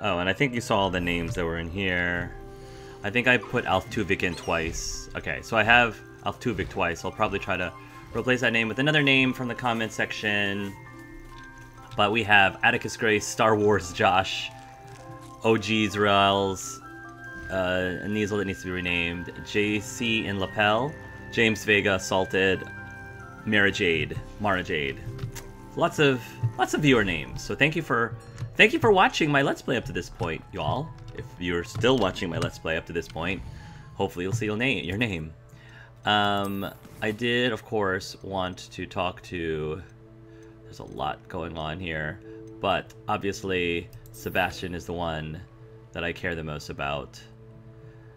Oh, and I think you saw all the names that were in here. I think I put Altuvik in twice. Okay, so I have Altuvik twice. I'll probably try to replace that name with another name from the comment section. But we have Atticus Grace, Star Wars Josh, OG Israels, Aneasel that needs to be renamed, JC in Lapel, James Vega, Salted, Mara Jade. Lots of viewer names. So thank you for watching my Let's Play up to this point, y'all. If you're still watching my Let's Play up to this point, hopefully you'll see your name. I did, of course, want to talk to... There's a lot going on here, but obviously Sebastian is the one that I care the most about.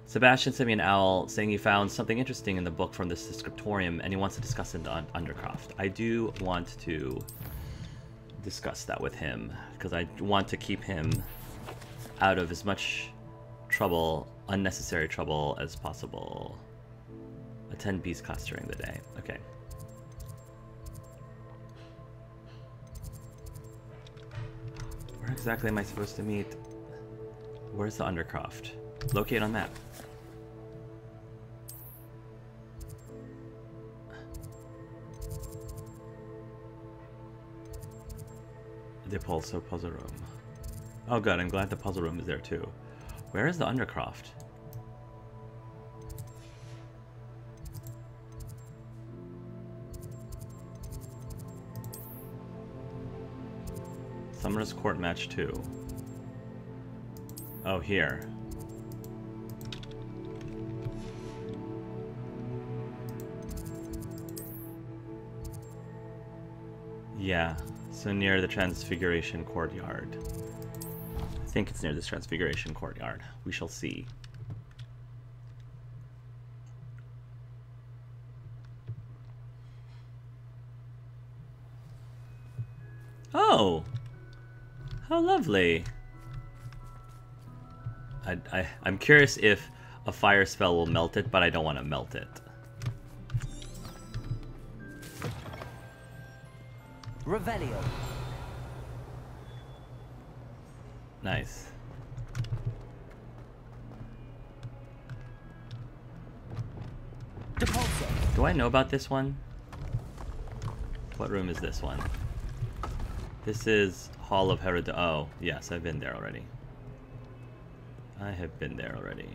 Sebastian sent me an owl saying he found something interesting in the book from the scriptorium and he wants to discuss it on Undercroft. I do want to discuss that with him because I want to keep him out of as much trouble, unnecessary trouble as possible. Attend Beast class during the day. Okay. Where exactly am I supposed to meet? Where's the Undercroft? Locate on map. The Pulso puzzle room. Oh good, I'm glad the puzzle room is there too. Where is the Undercroft? Summoner's Court match 2. Oh, here. Yeah, so near the Transfiguration Courtyard. I think it's near this Transfiguration Courtyard. We shall see. Oh! How lovely. I'm curious if a fire spell will melt it, but I don't want to melt it. Revelio. Nice. Do I know about this one? What room is this one? This is Hall of Herod. Oh, yes, I've been there already. I have been there already.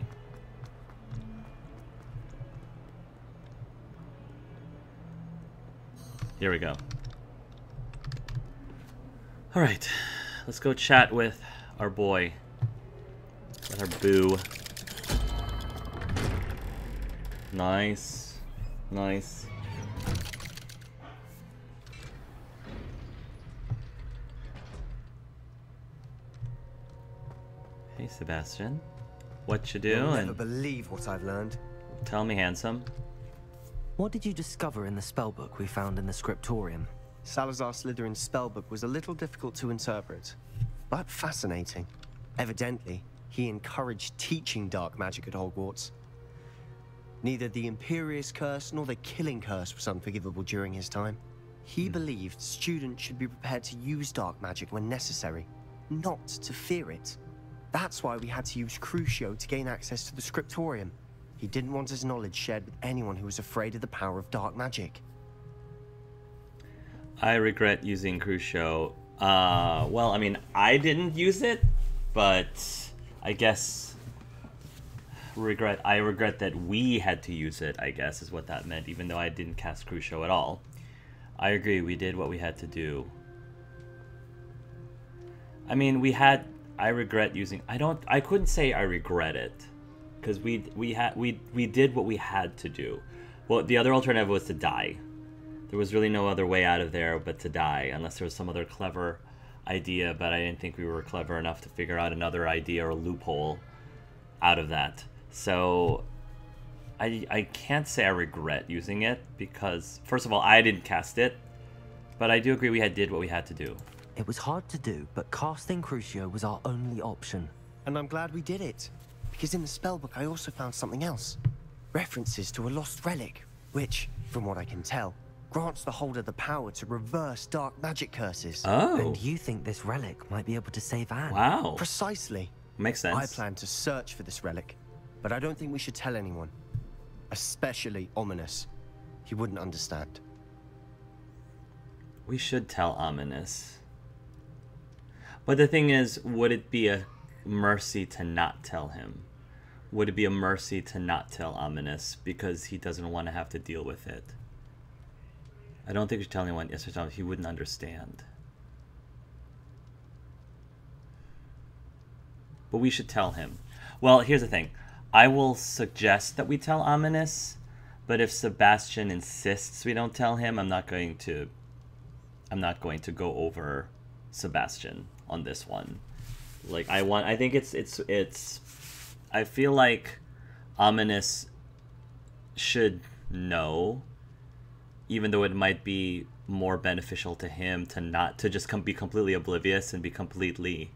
Here we go. Alright, let's go chat with our boy. With our boo. Nice. Nice. Hey Sebastian, what you doing? You'll never believe what I've learned. Tell me, handsome. What did you discover in the spellbook we found in the scriptorium? Salazar Slytherin's spellbook was a little difficult to interpret, but fascinating. Evidently, he encouraged teaching dark magic at Hogwarts. Neither the Imperious Curse nor the Killing Curse was unforgivable during his time. He believed students should be prepared to use dark magic when necessary, not to fear it. That's why we had to use Crucio to gain access to the scriptorium. He didn't want his knowledge shared with anyone who was afraid of the power of dark magic. I regret using Crucio. Well, I mean, I didn't use it, but I guess I regret that we had to use it, I guess, is what that meant, even though I didn't cast Crucio at all. I agree, we did what we had to do. I mean, I regret using... I couldn't say I regret it, because we did what we had to do. Well, the other alternative was to die. There was really no other way out of there but to die, unless there was some other clever idea, but I didn't think we were clever enough to figure out another idea or loophole out of that. So I can't say I regret using it, because, first of all, I didn't cast it, but I do agree we did what we had to do. It was hard to do, but casting Crucio was our only option. And I'm glad we did it, because in the spellbook I also found something else. References to a lost relic, which, from what I can tell, grants the holder the power to reverse dark magic curses. Oh. And you think this relic might be able to save Anne? Wow. Precisely. Makes sense. I plan to search for this relic, but I don't think we should tell anyone. Especially Ominis. He wouldn't understand. We should tell Ominis. But the thing is, would it be a mercy to not tell him? Would it be a mercy to not tell Ominis because he doesn't want to have to deal with it? I don't think we should tell anyone. Yes, he wouldn't understand. But we should tell him. Well, here's the thing. I will suggest that we tell Ominis, but if Sebastian insists we don't tell him, I'm not going to go over Sebastian on this one. Like I think it's I feel like Ominis should know, even though it might be more beneficial to him to just be completely oblivious and be completely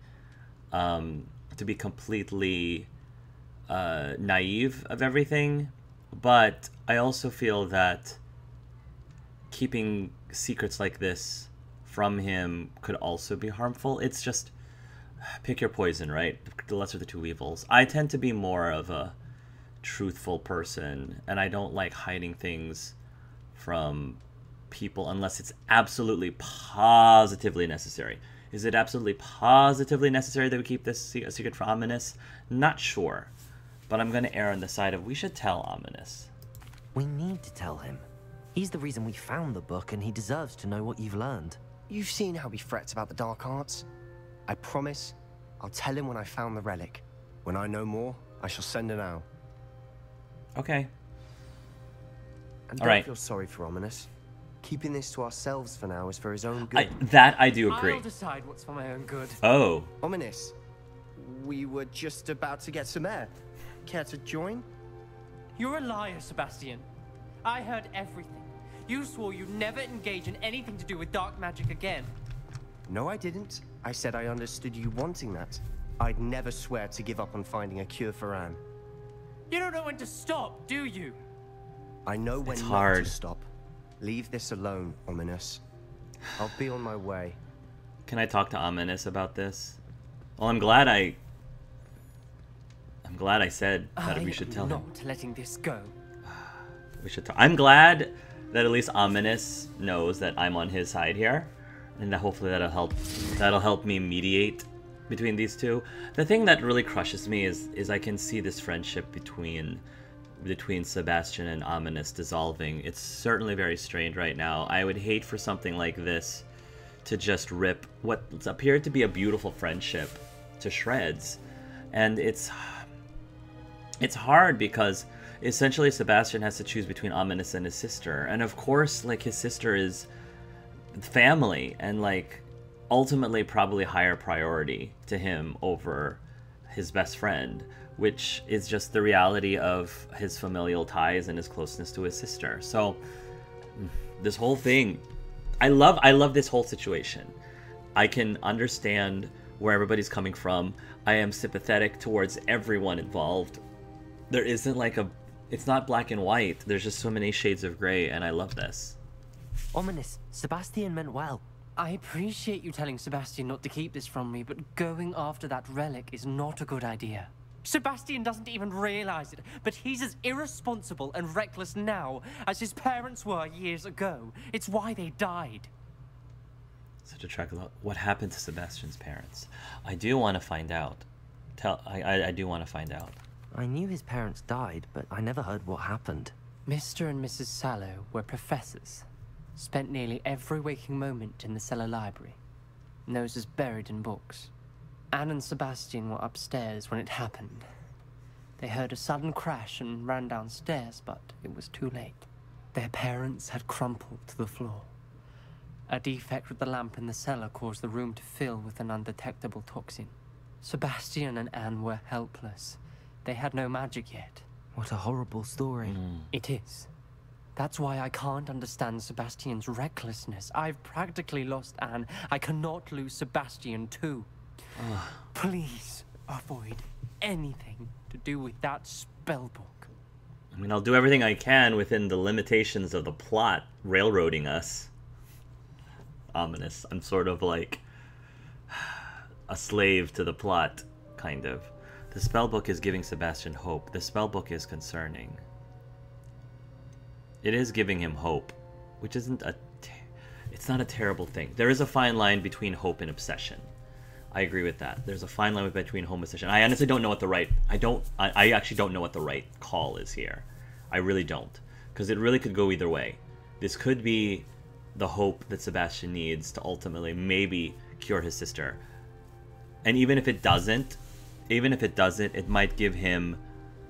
naive of everything. But I also feel that keeping secrets like this from him could also be harmful. It's just pick your poison, right? The lesser of the two evils. I tend to be more of a truthful person, and I don't like hiding things from people unless it's absolutely positively necessary. Is it absolutely positively necessary that we keep this a secret from Ominis? Not sure, but I'm going to err on the side of we should tell Ominis. We need to tell him. He's the reason we found the book, and he deserves to know what you've learned. You've seen how he frets about the dark arts. I promise I'll tell him when I found the relic. When I know more, I shall send an owl. Okay. And All don't right. feel sorry for Ominis. Keeping this to ourselves for now is for his own good. I do agree. I'll decide what's for my own good. Oh. Ominis, we were just about to get some air. Care to join? You're a liar, Sebastian. I heard everything. You swore you'd never engage in anything to do with dark magic again. No, I didn't. I said I understood you wanting that. I'd never swear to give up on finding a cure for Anne. You don't know when to stop, do you? I know when It's not hard. to stop. Leave this alone, Ominis. I'll be on my way. Can I talk to Ominis about this? Well, I'm glad I said that we should tell him. I'm not letting this go. We should talk. I'm glad that at least Ominis knows that I'm on his side here, and that hopefully that'll help me mediate between these two. The thing that really crushes me is I can see this friendship between Sebastian and Ominis dissolving. It's certainly very strained right now. I would hate for something like this to just rip what appeared to be a beautiful friendship to shreds. And it's hard because essentially Sebastian has to choose between Ominis and his sister. And of course, like, his sister is family and, like, ultimately probably higher priority to him over his best friend, which is just the reality of his familial ties and his closeness to his sister. So this whole thing, I love this whole situation. I can understand where everybody's coming from. I am sympathetic towards everyone involved. There isn't like it's not black and white. There's just so many shades of gray, and I love this. Ominis, Sebastian meant well. I appreciate you telling Sebastian not to keep this from me, but going after that relic is not a good idea. Sebastian doesn't even realize it, but he's as irresponsible and reckless now as his parents were years ago. It's why they died. Such a tragic. What happened to Sebastian's parents? I do want to find out. I do want to find out. I knew his parents died, but I never heard what happened. Mr. and Mrs. Sallow were professors. Spent nearly every waking moment in the cellar library. Noses buried in books. Anne and Sebastian were upstairs when it happened. They heard a sudden crash and ran downstairs, but it was too late. Their parents had crumpled to the floor. A defect with the lamp in the cellar caused the room to fill with an undetectable toxin. Sebastian and Anne were helpless. They had no magic yet. What a horrible story. It is. That's why I can't understand Sebastian's recklessness. I've practically lost Anne. I cannot lose Sebastian too. Please avoid anything to do with that spellbook. I mean, I'll do everything I can within the limitations of the plot railroading us. Ominous. I'm sort of like a slave to the plot, kind of. The spellbook is giving Sebastian hope. The spellbook is concerning. It is giving him hope, which isn't it's not a terrible thing. There is a fine line between hope and obsession. I agree with that. There's a fine line between hope and obsession. I honestly don't know what the right... I actually don't know what the right call is here. I really don't. Because it really could go either way. This could be the hope that Sebastian needs to ultimately maybe cure his sister. And even if it doesn't, it might give him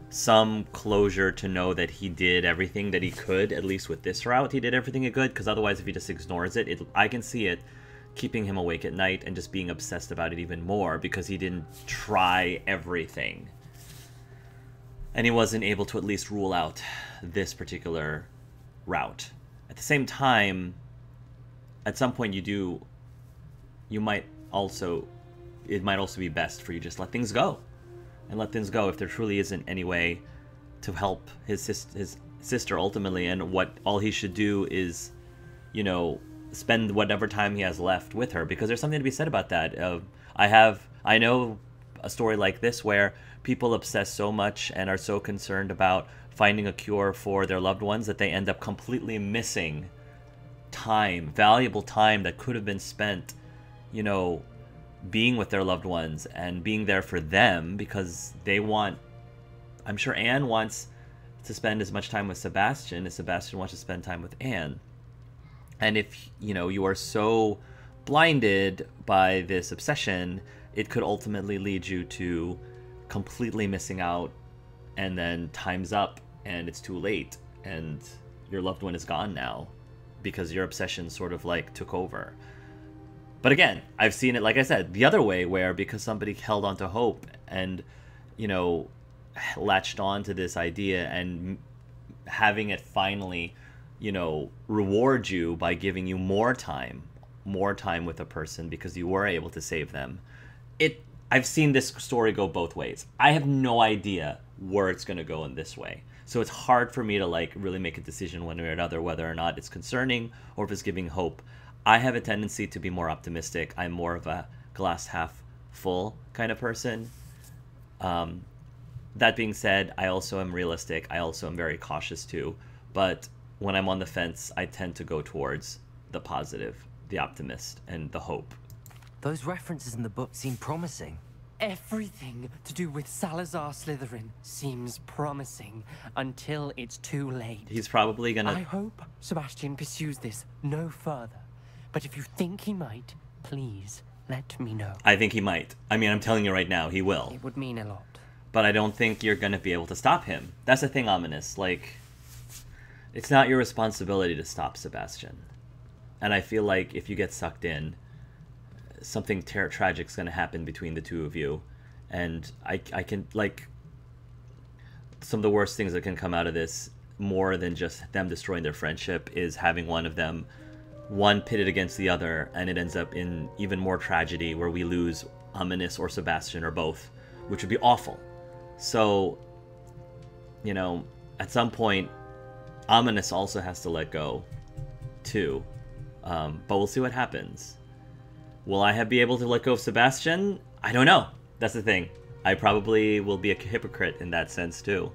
some closure to know that he did everything that he could, at least with this route. He did everything he could, because otherwise if he just ignores it, I can see it keeping him awake at night and just being obsessed about it even more because he didn't try everything. And he wasn't able to at least rule out this particular route. At the same time, at some point it might also be best for you just let things go. And let things go if there truly isn't any way to help his sister ultimately, and all he should do is, spend whatever time he has left with her, because there's something to be said about that. I know a story like this where people obsess so much and are so concerned about finding a cure for their loved ones that they end up completely missing time, valuable time that could have been spent, being with their loved ones and being there for them, because I'm sure Anne wants to spend as much time with Sebastian as Sebastian wants to spend time with Anne. And if, you are so blinded by this obsession, it could ultimately lead you to completely missing out, and then time's up and it's too late and your loved one is gone now because your obsession sort of like took over. But again, I've seen it, like I said, the other way, where because somebody held on to hope and, latched on to this idea and having it finally, reward you by giving you more time with a person because you were able to save them. I've seen this story go both ways. I have no idea where it's going to go in this way. So it's hard for me to really make a decision one way or another, whether or not it's concerning or if it's giving hope. I have a tendency to be more optimistic. I'm more of a glass half full kind of person. That being said, I also am realistic. I also am very cautious too. But when I'm on the fence, I tend to go towards the positive, the optimist, and the hope. Those references in the book seem promising. Everything to do with Salazar Slytherin seems promising until it's too late. He's probably gonna... I hope Sebastian pursues this no further. But if you think he might, please let me know. I think he might. I mean, I'm telling you right now, he will. It would mean a lot. But I don't think you're gonna be able to stop him. That's the thing, Ominis. It's not your responsibility to stop Sebastian. And I feel like if you get sucked in, something tragic's gonna happen between the two of you. And I can, some of the worst things that can come out of this, more than just them destroying their friendship, is having one pitted against the other, and it ends up in even more tragedy where we lose Ominis or Sebastian or both, which would be awful. So, at some point, Ominis also has to let go, too. But we'll see what happens. Will I be able to let go of Sebastian? I don't know. That's the thing. I probably will be a hypocrite in that sense, too.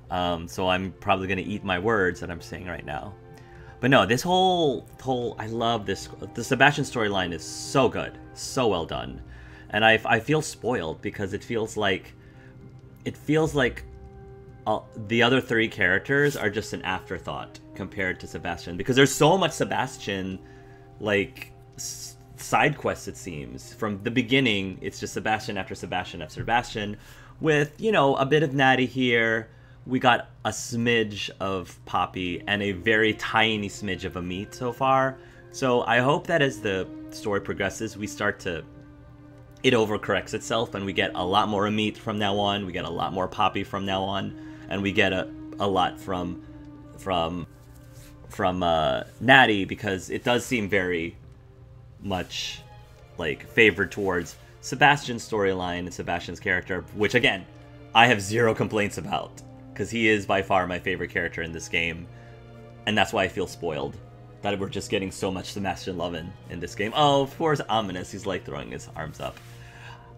So I'm probably going to eat my words that I'm saying right now. But no, this whole I love this. The Sebastian storyline is so good, so well done, and I feel spoiled because it feels like the other three characters are just an afterthought compared to Sebastian, because there's so much Sebastian side quests. It seems from the beginning it's just Sebastian after Sebastian after Sebastian, with a bit of Natty here. We got a smidge of Poppy and a very tiny smidge of Amit so far. So I hope that as the story progresses, it overcorrects itself and we get a lot more Amit from now on. We get a lot more Poppy from now on, and we get a lot from Natty, because it does seem very much favored towards Sebastian's storyline and Sebastian's character, which again, I have zero complaints about. because he is by far my favorite character in this game, and that's why I feel spoiled that we're just getting so much Sebastian love in this game. Oh, of course, Ominis. He's like throwing his arms up.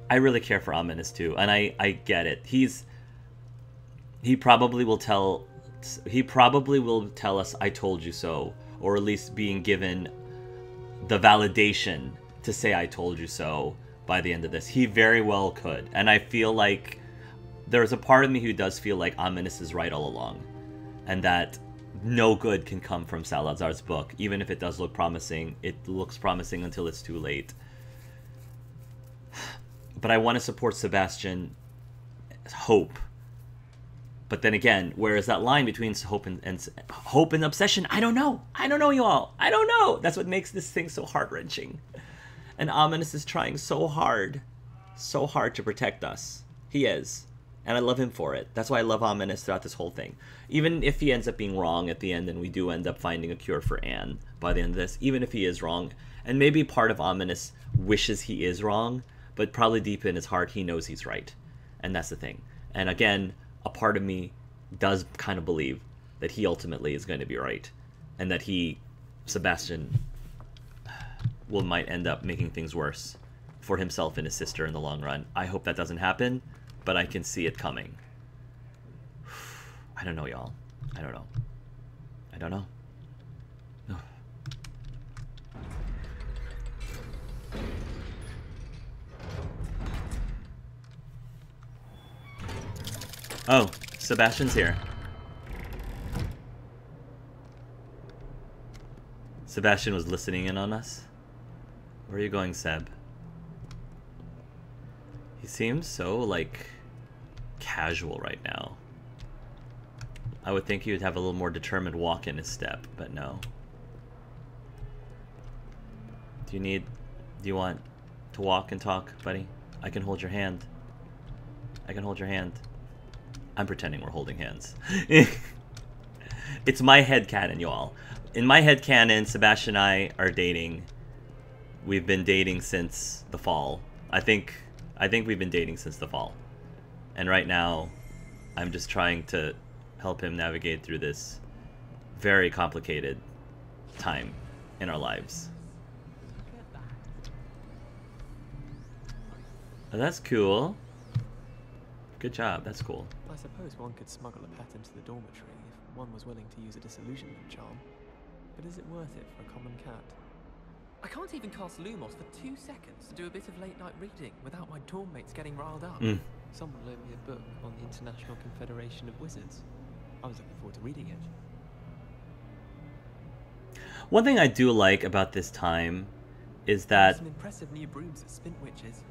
I really care for Ominis too, and I get it. He probably will tell us I told you so, or at least being given the validation to say I told you so by the end of this. He very well could, and I feel like there's a part of me who does feel like Ominis is right all along, and that no good can come from Salazar's book, even if it does look promising. It looks promising until it's too late. But I want to support Sebastian's hope. But then again, where is that line between hope and obsession? I don't know. I don't know, you all. I don't know. That's what makes this thing so heart-wrenching. And Ominis is trying so hard to protect us. He is. And I love him for it. That's why I love Ominis throughout this whole thing. Even if he ends up being wrong at the end and we do end up finding a cure for Anne by the end of this, even if he is wrong, and maybe part of Ominis wishes he is wrong, but probably deep in his heart he knows he's right. And that's the thing. And again, a part of me does kind of believe that he ultimately is going to be right. And that Sebastian, might end up making things worse for himself and his sister in the long run. I hope that doesn't happen, but I can see it coming. I don't know, y'all. I don't know. I don't know. No. Oh, Sebastian's here. Sebastian was listening in on us. Where are you going, Seb? He seems so, like, casual right now. I would think he would have a little more determined walk in his step, but no. Do you want to walk and talk, buddy? I can hold your hand. I can hold your hand. I'm pretending we're holding hands. It's my headcanon, y'all. In my headcanon, Sebastian and I are dating. We've been dating since the fall. I think we've been dating since the fall. And right now, I'm just trying to help him navigate through this very complicated time in our lives. Oh, that's cool. Good job, that's cool. I suppose one could smuggle a pet into the dormitory if one was willing to use a disillusionment charm. But is it worth it for a common cat? I can't even cast Lumos for 2 seconds to do a bit of late night reading without my dorm mates getting riled up. Someone loaned me a book on the International Confederation of Wizards. I was looking forward to reading it. One thing I do like about this time is that... Some impressive new brooms at Spint Witches.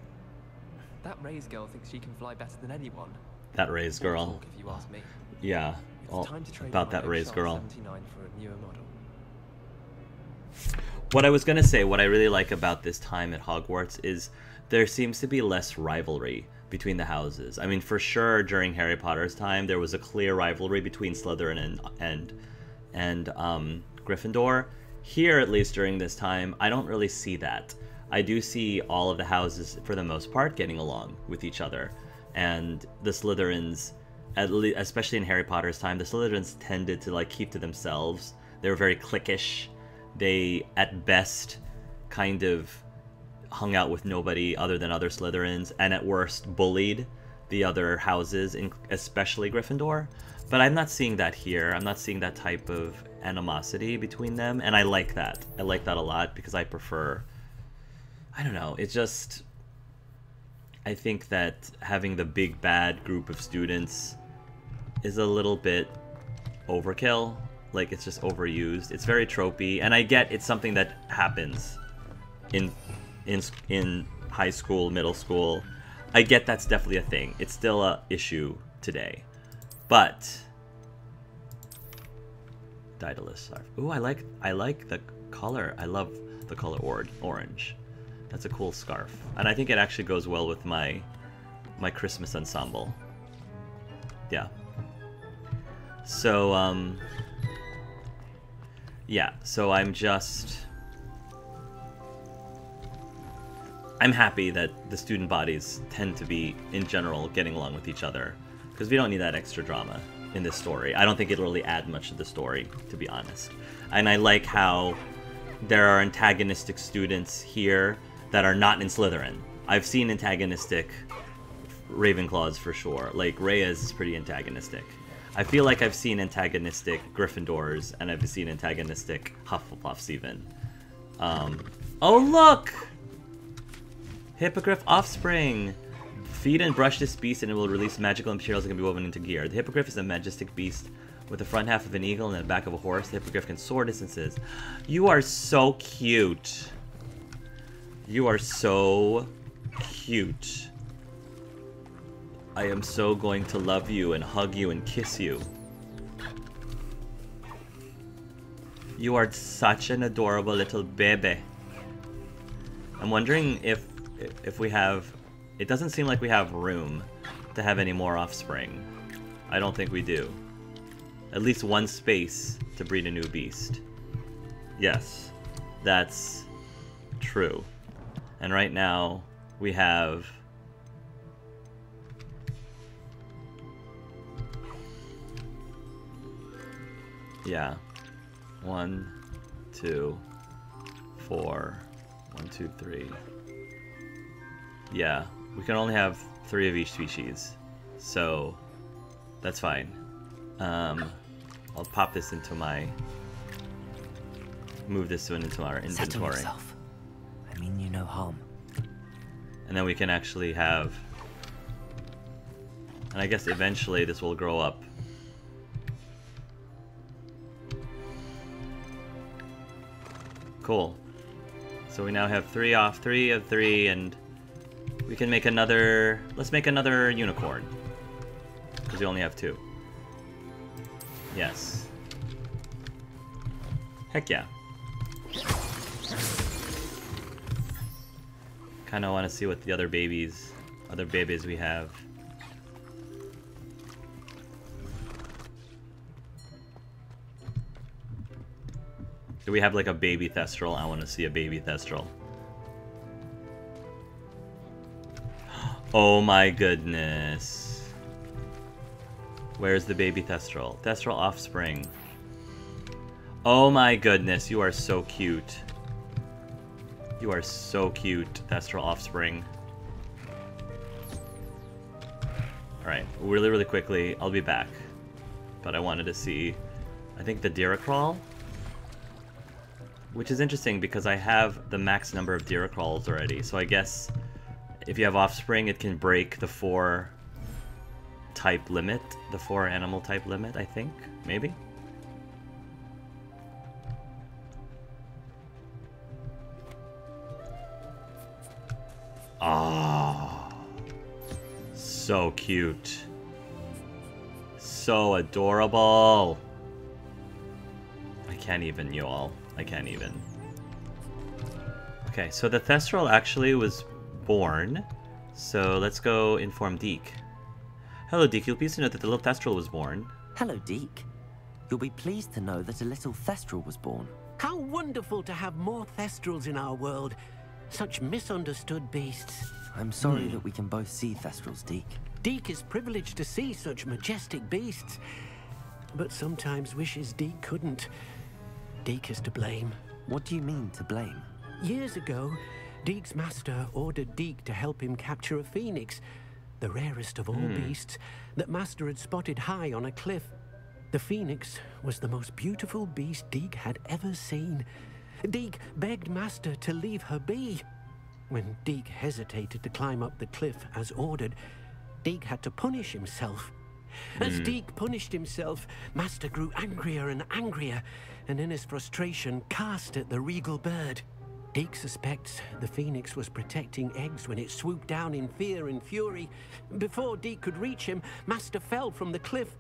That Ray's girl thinks she can fly better than anyone. That Ray's girl. Talk, if you ask me. Yeah, It's time to trade about my that Ray's Shark girl. 79 for a newer model. What I was going to say, what I really like about this time at Hogwarts is there seems to be less rivalry between the houses. I mean, for sure, during Harry Potter's time, there was a clear rivalry between Slytherin and Gryffindor. Here, at least during this time, I don't really see that. I do see all of the houses, for the most part, getting along with each other. And the Slytherins, especially in Harry Potter's time, the Slytherins tended to, like, keep to themselves. They were very cliquish. They, at best, kind of hung out with nobody other than other Slytherins, and at worst, bullied the other houses, especially Gryffindor. But I'm not seeing that here. I'm not seeing that type of animosity between them, and I like that. I like that a lot, because I prefer... I don't know, it's just... I think that having the big bad group of students is a little bit overkill. Like, it's just overused. It's very tropey, and I get it's something that happens in high school, middle school. I get that's definitely a thing. It's still a issue today. But Daedalus scarf. Ooh, I like the color. I love the color orange. That's a cool scarf. And I think it actually goes well with my Christmas ensemble. Yeah. So yeah, so I'm happy that the student bodies tend to be, in general, getting along with each other. Because we don't need that extra drama. in this story. I don't think it'll really add much to the story, to be honest. And I like how there are antagonistic students here that are not in Slytherin. I've seen antagonistic Ravenclaws for sure. Like, Reyes is pretty antagonistic. I feel like I've seen antagonistic Gryffindors, and I've seen antagonistic Hufflepuffs even. Oh, look! Hippogriff offspring! Feed and brush this beast and it will release magical materials that can be woven into gear. The hippogriff is a majestic beast with the front half of an eagle and the back of a horse. The hippogriff can soar distances. You are so cute. You are so cute. I am so going to love you and hug you and kiss you. You are such an adorable little baby. I'm wondering if we have... It doesn't seem like we have room to have any more offspring. I don't think we do. At least one space to breed a new beast. Yes, that's true. And right now, we have... Yeah. 1, 2, 4. 1, 2, 3. Yeah, we can only have 3 of each species. So, that's fine. I'll pop this into my... Move this one into our inventory. Settle yourself. I mean you no harm. And then we can actually have... And I guess eventually this will grow up. Cool. So we now have 3 of 3, and we can make another... Let's make another unicorn. Because we only have 2. Yes. Heck yeah. Kind of want to see what the other babies we have. Do we have like a baby Thestral? I want to see a baby Thestral. Oh my goodness. Where's the baby Thestral? Thestral offspring. Oh my goodness, you are so cute. You are so cute, Thestral offspring. Alright, really quickly, I'll be back. But I wanted to see, I think the Diracrawl? Which is interesting because I have the max number of Diracrawls already, so I guess if you have offspring, it can break the 4 type limit, the 4 animal type limit, I think, maybe? Oh, so cute. So adorable. I can't even, you all. I can't even. Okay, so the Thestral actually was born. So let's go inform Deke. Hello, Deke. You'll be pleased to know that the little Thestral was born. Hello, Deke. You'll be pleased to know that a little Thestral was born. How wonderful to have more Thestrals in our world. Such misunderstood beasts. I'm sorry that we can both see Thestrals, Deke. Deke is privileged to see such majestic beasts, but sometimes wishes Deke couldn't. Deke is to blame. What do you mean, to blame? Years ago, Deke's master ordered Deke to help him capture a phoenix, the rarest of all beasts, that master had spotted high on a cliff. The phoenix was the most beautiful beast Deke had ever seen. Deke begged master to leave her be. When Deke hesitated to climb up the cliff as ordered, Deke had to punish himself. As Deke punished himself, master grew angrier and angrier, and in his frustration cast at the regal bird. Deke suspects the phoenix was protecting eggs when it swooped down in fear and fury. Before Deke could reach him, master fell from the cliff.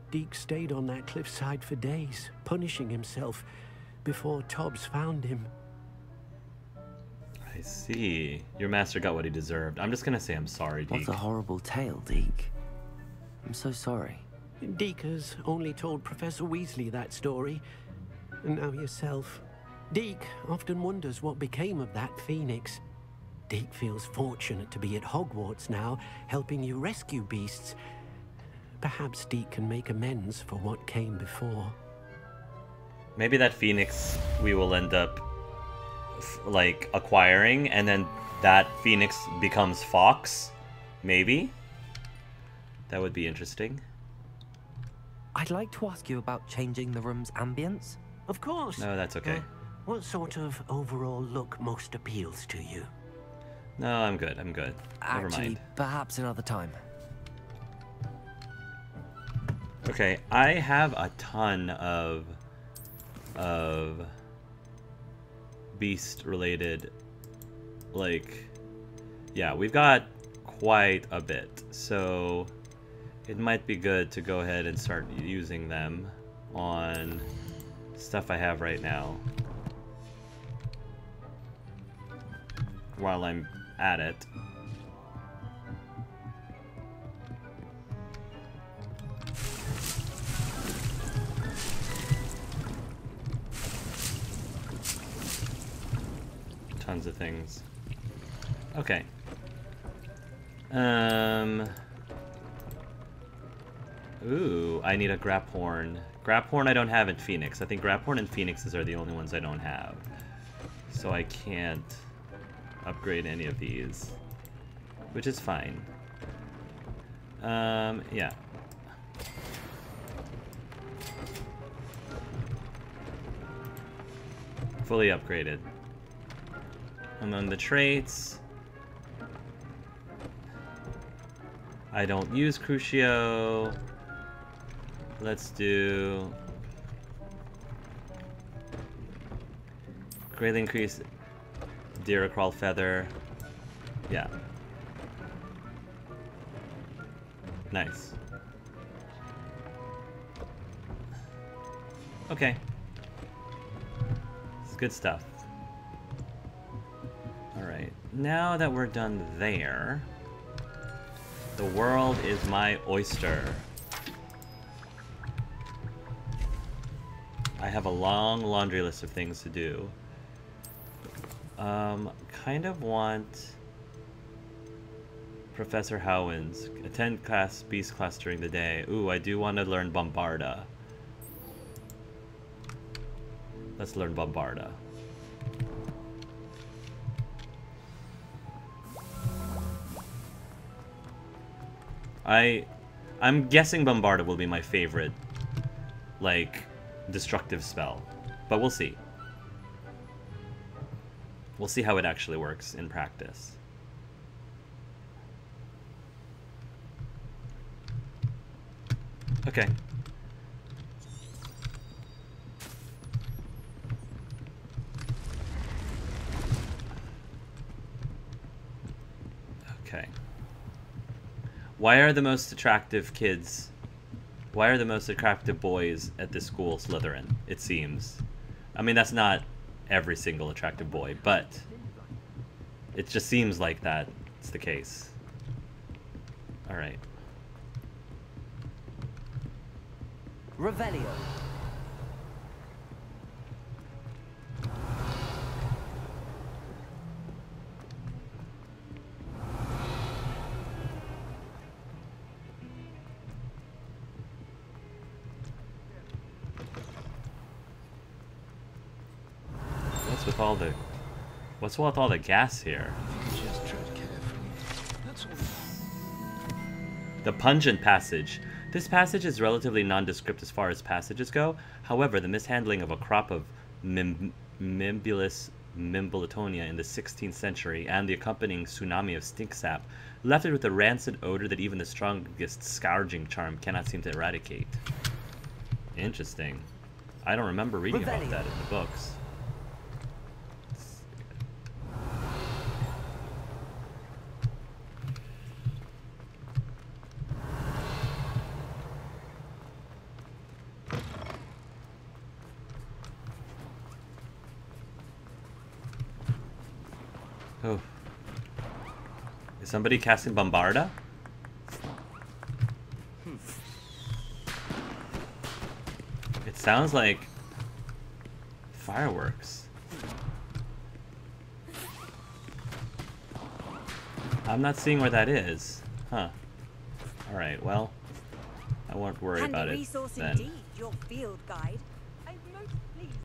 Deke stayed on that cliffside for days, punishing himself, before Tobbs found him. I see. Your master got what he deserved. I'm just gonna say I'm sorry, Deke. What a horrible tale, Deke. I'm so sorry. Deke has only told Professor Weasley that story, and now yourself. Deke often wonders what became of that phoenix. Deke feels fortunate to be at Hogwarts now, helping you rescue beasts. Perhaps Deke can make amends for what came before. Maybe that phoenix we will end up like acquiring, and then that phoenix becomes Fox. Maybe that would be interesting. I'd like to ask you about changing the room's ambience. Of course. No, that's okay. What sort of overall look most appeals to you? No, I'm good. I'm good. Never Actually, mind. perhaps another time. Okay, I have a ton of beast related, like, yeah, we've got quite a bit, so it might be good to go ahead and start using them on stuff I have right now while I'm at it. Tons of things. Okay. Ooh, I need a Graphorn. Graphorn I don't have in Phoenix. I think Graphorn and Phoenixes are the only ones I don't have. So I can't upgrade any of these, which is fine. Yeah. Fully upgraded. And then the traits. I don't use Crucio. Let's do greatly increase Deer Crawl Feather. Yeah. Nice. Okay. It's good stuff. Alright, now that we're done there, the world is my oyster. I have a long laundry list of things to do. Kind of want Professor Howens. Attend beast class during the day. Ooh, I do want to learn Bombarda. Let's learn Bombarda. I'm guessing Bombarda will be my favorite, like, destructive spell, but we'll see. We'll see how it actually works in practice. Okay. Okay. Why are the most attractive kids... Why are the most attractive boys at this school Slytherin, it seems? I mean, that's not every single attractive boy, but it just seems like that's the case. Alright. Revelio. What's with all the gas here? Just tread carefully. That's all. The Pungent Passage. This passage is relatively nondescript as far as passages go. However, the mishandling of a crop of Mimbulus Mimbletonia in the 16th century and the accompanying tsunami of stink sap left it with a rancid odor that even the strongest scourging charm cannot seem to eradicate. Interesting. I don't remember reading about that in the books. Oh. Is somebody casting Bombarda? It sounds like fireworks. I'm not seeing where that is. Huh. Alright, well. I won't worry Handy about it resource then. indeed, your field guide.